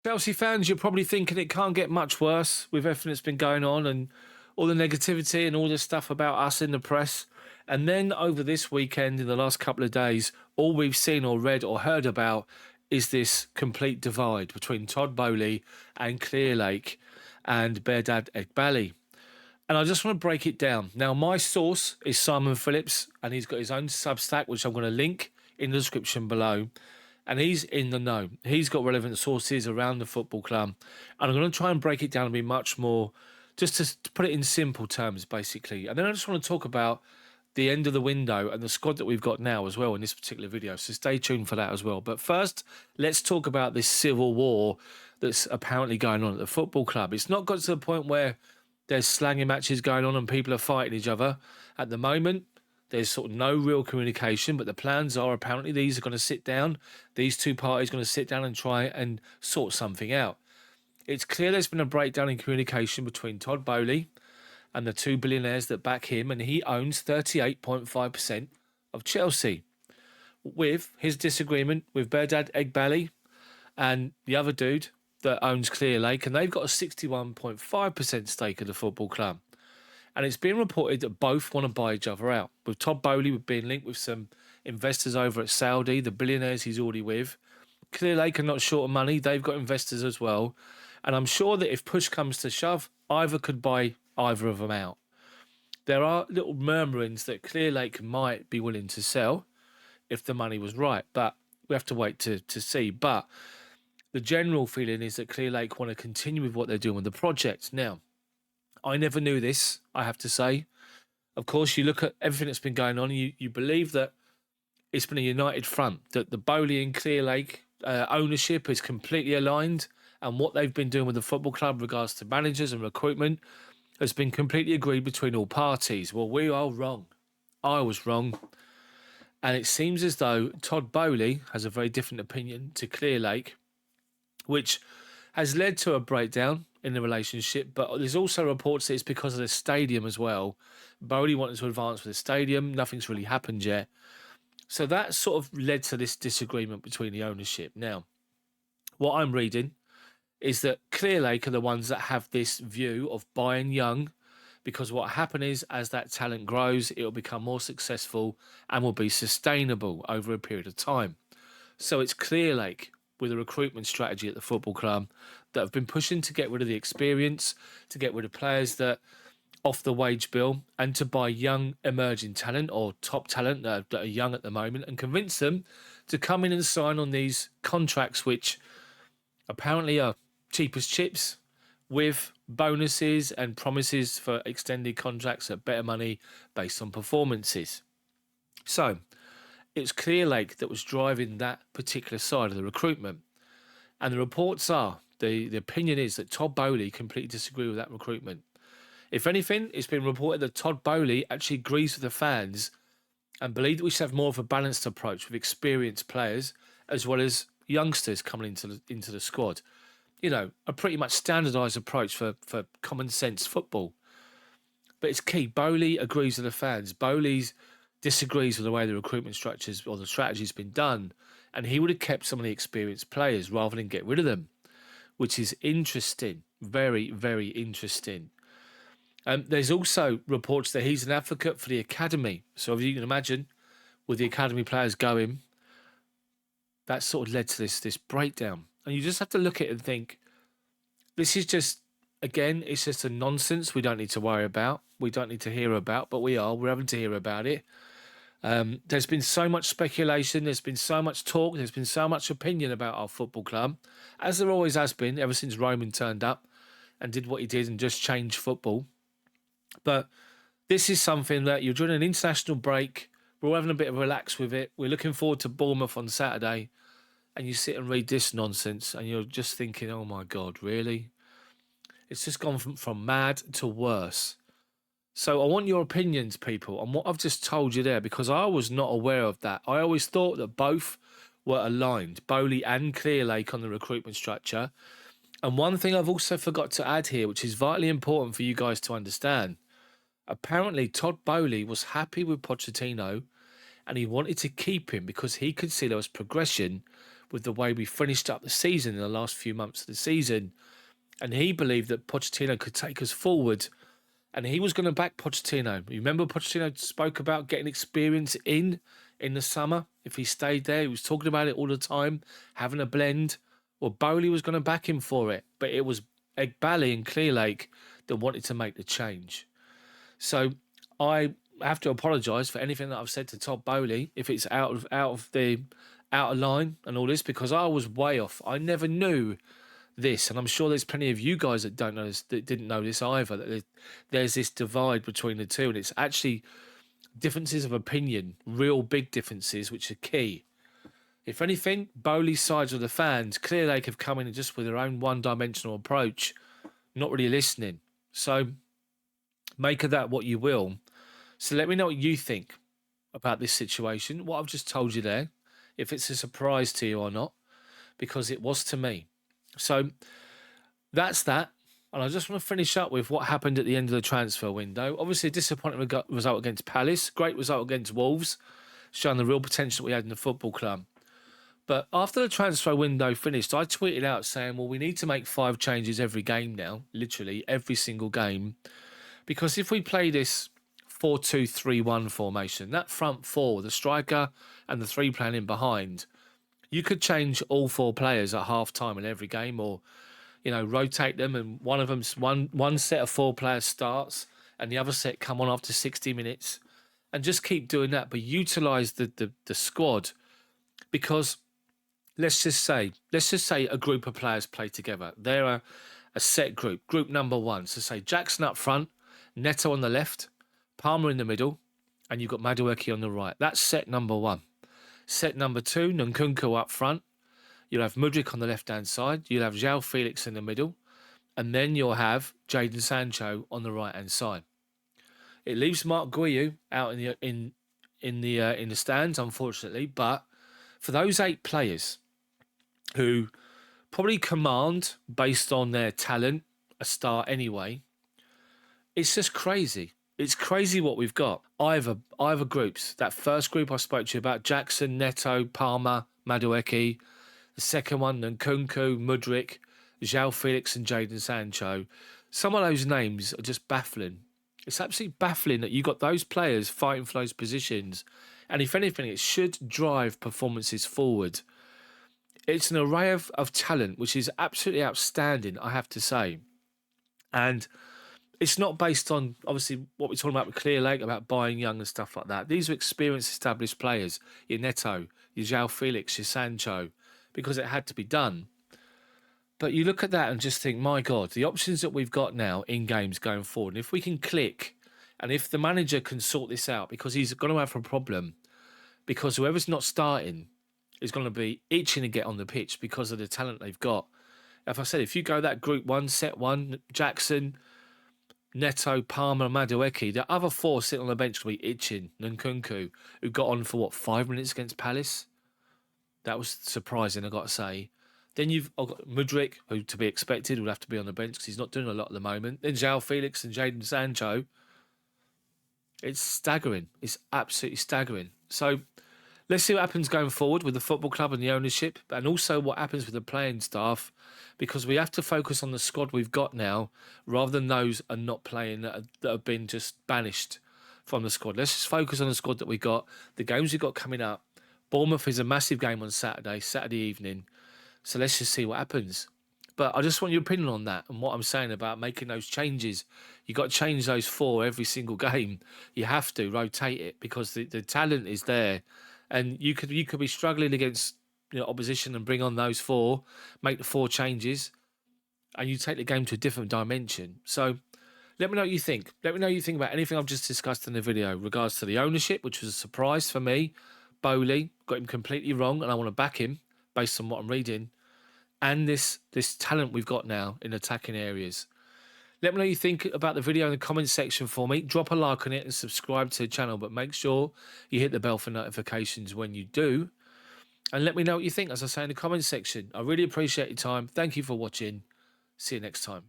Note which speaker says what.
Speaker 1: Chelsea fans, you're probably thinking it can't get much worse with everything that's been going on and all the negativity and all this stuff about us in the press. And then over this weekend, in the last couple of days, all we've seen or read or heard about is this complete divide between Todd Boehly and Clearlake and Behdad Egbali. And I just want to break it down. Now, my source is Simon Phillips, and he's got his own Substack, which I'm going to link in the description below. And he's in the know. He's got relevant sources around the football club. And I'm going to try and break it down and be much more, just to put it in simple terms, basically. And then I just want to talk about the end of the window and the squad that we've got now as well in this particular video. So stay tuned for that as well. But first, let's talk about this civil war that's apparently going on at the football club. It's not got to the point where there's slanging matches going on and people are fighting each other. At the moment, there's sort of no real communication, but the plans are apparently these are going to sit down. These two parties are going to sit down and try and sort something out. It's clear there's been a breakdown in communication between Todd Boehly and the two billionaires that back him, and he owns 38.5% of Chelsea. With his disagreement with Behdad Egbali and the other dude that owns Clearlake, and they've got a 61.5% stake of the football club. And it's been reported that both want to buy each other out, with Todd Boehly being linked with some investors over at Saudi, the billionaires he's already with. Clearlake are not short of money. They've got investors as well. And I'm sure that if push comes to shove, either could buy either of them out. There are little murmurings that Clearlake might be willing to sell if the money was right, but we have to wait to see. But the general feeling is that Clearlake want to continue with what they're doing with the project. Now, I never knew this, I have to say. Of course, you look at everything that's been going on, and you believe that it's been a united front, that the Boehly and Clearlake ownership is completely aligned, and what they've been doing with the football club in regards to managers and recruitment has been completely agreed between all parties. Well, we are wrong. I was wrong. And it seems as though Todd Boehly has a very different opinion to Clearlake, which has led to a breakdown in the relationship. But there's also reports that it's because of the stadium as well. Boehly wanted to advance with the stadium. Nothing's really happened yet. So that sort of led to this disagreement between the ownership. Now, what I'm reading is that Clearlake are the ones that have this view of buying young, because what happened is as that talent grows, it will become more successful and will be sustainable over a period of time. So it's Clearlake with a recruitment strategy at the football club that have been pushing to get rid of the experience, to get rid of players that off the wage bill, and to buy young emerging talent or top talent that are young at the moment and convince them to come in and sign on these contracts, which apparently are cheap as chips, with bonuses and promises for extended contracts at better money based on performances. So it's Clearlake that was driving that particular side of the recruitment. And the reports are, the opinion is that Todd Boehly completely disagree with that recruitment. If anything, it's been reported that Todd Boehly actually agrees with the fans and believe that we should have more of a balanced approach with experienced players as well as youngsters coming into the squad. You know, a pretty much standardised approach for common sense football. But it's key. Boehly agrees with the fans. Boehly disagrees with the way the recruitment structures or the strategy's been done. And he would have kept some of the experienced players rather than get rid of them, which is interesting. Very, very interesting. There's also reports that he's an advocate for the academy. So if you can imagine, with the academy players going, that sort of led to this breakdown. And you just have to look at it and think, this is just, again, it's just a nonsense we don't need to worry about. We don't need to hear about, but we're having to hear about it. There's been so much speculation. There's been so much talk. There's been so much opinion about our football club, as there always has been ever since Roman turned up and did what he did and just changed football. But this is something that you're during an international break. We're all having a bit of a relax with it. We're looking forward to Bournemouth on Saturday. And you sit and read this nonsense and you're just thinking, oh my God, really? It's just gone from mad to worse. So I want your opinions, people, on what I've just told you there, because I was not aware of that. I always thought that both were aligned, Boehly and Clearlake, on the recruitment structure. And one thing I've also forgot to add here, which is vitally important for you guys to understand. Apparently, Todd Boehly was happy with Pochettino and he wanted to keep him because he could see there was progression with the way we finished up the season in the last few months of the season. And he believed that Pochettino could take us forward. And he was going to back Pochettino. You remember Pochettino spoke about getting experience in the summer if he stayed there. He was talking about it all the time, having a blend. Well, Boehly was going to back him for it. But it was Egbali and Clearlake that wanted to make the change. So I have to apologise for anything that I've said to Todd Boehly if it's out of line and all this, because I was way off. I never knew this, and I'm sure there's plenty of you guys that don't know this, that didn't know this either. That there's this divide between the two, and it's actually differences of opinion, real big differences, which are key. If anything, Boehly's sides of the fans, Clearlake have come in just with their own one-dimensional approach, not really listening. So make of that what you will. So let me know what you think about this situation, what I've just told you there, if it's a surprise to you or not, because it was to me. So that's that. And I just want to finish up with what happened at the end of the transfer window. Obviously, a disappointing result against Palace, great result against Wolves, showing the real potential we had in the football club. But after the transfer window finished, I tweeted out saying, well, we need to make 5 changes every game now, literally every single game. Because if we play this 4-2-3-1 formation, that front four, the striker and the 3 playing in behind, you could change all 4 players at half time in every game, or, you know, rotate them, and one of them's one set of 4 players starts and the other set come on after 60 minutes, and just keep doing that, but utilise the squad. Because let's just say a group of players play together. They're a set group number 1. So say Jackson up front, Neto on the left, Palmer in the middle, and you've got Madueke on the right. That's set number 1. Set number 2, Nkunku up front. You'll have Mudryk on the left-hand side. You'll have João Felix in the middle. And then you'll have Jadon Sancho on the right-hand side. It leaves Mark Guiu out in the stands, unfortunately. But for those 8 players who probably command, based on their talent, a start anyway, it's just crazy. It's crazy what we've got. Either groups. That first group I spoke to you about, Jackson, Neto, Palmer, Madueke. The second one, Nkunku, Mudryk, João Felix and Jadon Sancho. Some of those names are just baffling. It's absolutely baffling that you got those players fighting for those positions. And if anything, it should drive performances forward. It's an array of talent, which is absolutely outstanding, I have to say. And it's not based on, obviously, what we're talking about with Clearlake, about buying young and stuff like that. These are experienced, established players. Your Neto, your João Felix, your Sancho, because it had to be done. But you look at that and just think, my God, the options that we've got now in games going forward, and if we can click, and if the manager can sort this out, because he's going to have a problem, because whoever's not starting is going to be itching to get on the pitch because of the talent they've got. If I said, if you go that group 1, set 1, Jackson, Neto, Palmer, Madueke, the other 4 sitting on the bench will be itching. Nkunku, who got on for 5 minutes against Palace. That was surprising, I got to say. Then you've got Mudryk, who to be expected would have to be on the bench because he's not doing a lot at the moment. Then João Felix and Jadon Sancho. It's staggering. It's absolutely staggering. So let's see what happens going forward with the football club and the ownership, and also what happens with the playing staff, because we have to focus on the squad we've got now rather than those are not playing that have been just banished from the squad. Let's just focus on the squad that we got, the games we've got coming up. Bournemouth is a massive game on Saturday evening. So let's just see what happens. But I just want your opinion on that and what I'm saying about making those changes. You got to change those 4 every single game. You have to rotate it because the talent is there. And you could be struggling against opposition and bring on those 4, make the 4 changes, and you take the game to a different dimension. So let me know what you think. Let me know what you think about anything I've just discussed in the video in regards to the ownership, which was a surprise for me. Boehly got him completely wrong, and I want to back him based on what I'm reading. And this talent we've got now in attacking areas. Let me know what you think about the video in the comment section for me. Drop a like on it and subscribe to the channel, but make sure you hit the bell for notifications when you do. And let me know what you think, as I say, in the comment section. I really appreciate your time. Thank you for watching. See you next time.